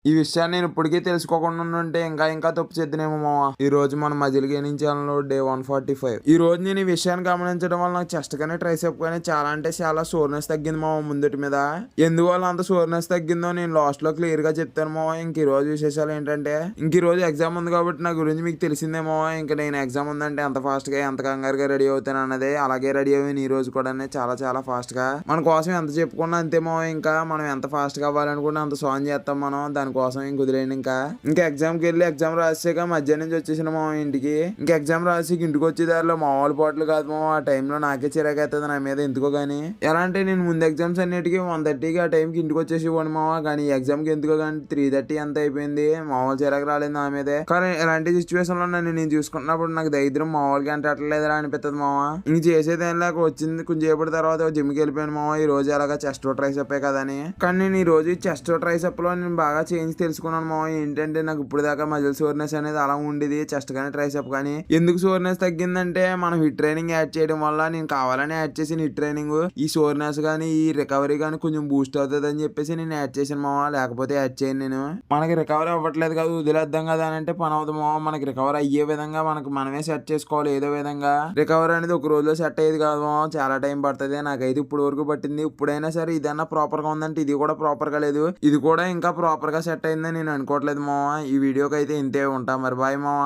ఈ విషయాన్ని నేను ఇప్పటికీ తెలుసుకోకుండా ఉంటే ఇంకా ఇంకా తప్పు చేద్దునేమో మామ. ఈ రోజు మన మజిల్ గెయినింగ్ ఛానల్ డే 145. ఈ రోజు నేను ఈ విషయాన్ని గమనించడం వల్ల నాకు చెస్ట్ కానీ ట్రైసెప్ కానీ చాలా అంటే చాలా సోర్నెస్ తగ్గింది మామ ముందుటి మీద. ఎందువల్ల అంత సోర్నెస్ తగ్గిందో నేను లాస్ట్ లో క్లియర్ గా చెప్తాను మామ. ఇంక ఈ రోజు విశేషాలు ఏంటంటే, ఇంక ఈ రోజు ఎగ్జామ్ ఉంది కాబట్టి నా గురించి మీకు తెలిసిందేమో. ఇంకా నేను ఎగ్జామ్ ఉందంటే ఎంత ఫాస్ట్ గా ఎంత కంగారుగా రెడీ అవుతాను అన్నది అలాగే రెడీ అయ్యాను ఈ రోజు కూడా చాలా చాలా ఫాస్ట్ గా. మన కోసం ఎంత చెప్పుకున్నా అంతేమో. ఇంకా మనం ఎంత ఫాస్ట్ గా అవ్వాలనుకున్నా అంత సాన్ చేస్తాం మనం. దానికోసం ఇంక వదిలేండి. ఇంకా ఎగ్జామ్కి వెళ్ళి ఎగ్జామ్ రాసాక మధ్యాహ్నం నుంచి వచ్చేసిన మా ఇంటికి. ఇంకా ఎగ్జామ్ రాసి ఇంటికి వచ్చే దారిలో మామూలు పాటలు కాదు మా. ఆ టైంలో నాకే చిరాకు అవుతుంది నా మీద ఎందుకో గానీ. ఎలా అంటే నేను ముందు ఎగ్జామ్స్ అన్నిటికీ 1:30కి ఆ టైంకి ఇంటికి వచ్చేసి ఇవ్వండి మామ. కానీ ఈ ఎగ్జామ్కి ఎందుకో కానీ 3:30 ఎంత అయిపోయింది. మామూలు చిరాకు రాలేదు నా మీదే. కానీ ఇలాంటి సిచ్యువేషన్ లో నేను చూసుకుంటున్నప్పుడు నాకు దరిద్రం మామూలుగా అంటే అట్లేదురా అనిపిస్తుంది మామ. ఇంక చేసేది ఏం లేక వచ్చింది కొంచెం సేపటి తర్వాత జిమ్కి వెళ్ళిపోయాను మామ. ఈ రోజు అలాగా చెస్ట్ ట్రైసెప్ కదని. కానీ నేను ఈ రోజు చెస్ట్ ట్రైసెప్ లో నేను బాగా చేంజ్ తెలుసుకున్నాను మామ. ఏంటంటే నాకు ఇప్పుడు దాకా మజిల్ సోర్నెస్ అనేది అలా ఉండేది. చెస్ట్ కానీ ట్రైసెప్ కానీ. ఎందుకు సోర్నెస్ తగ్గిందంటే మనం హిట్ ట్రైనింగ్ యాడ్ చేయడం వల్ల, నేను కావాలని యాడ్ చేసిన హిట్ ట్రైనింగ్ ఈ సోర్నెస్ కానీ ఈ రికవరీ కానీ కొంచెం బూస్ట్ అవుతుంది అని చెప్పేసి నేను యాడ్ చేశాను మామ. లేకపోతే యాడ్ చేయను నేను. మనకి రికవరీ అవ్వట్లేదు కదా వదిలేద్దాం కదా అని అంటే పని అవుతుంది మామ. మనకి రికవర్ అయ్యే విధంగా మనమే సెట్ చేసుకోవాలి ఏదో విధంగా. రికవరీ అనేది ఒక రోజులో సెట్ అయ్యేది కాదు మామ. చాలా టైం పడుతుంది. నాకైతే ఇప్పుడు వరకు పట్టింది. ఇప్పుడైనా సరే ఇదన్నా ప్రాపర్ గా ఉందంటే ఇది కూడా ప్రాపర్ గా లేదు. ఇది కూడా ఇంకా ప్రాపర్ గా సెట్ అయిందని నేను అనుకోవట్లేదు మామ. ఈ వీడియోకి అయితే ఇంతే. ఉంటా మరి. బాయ్ మామ.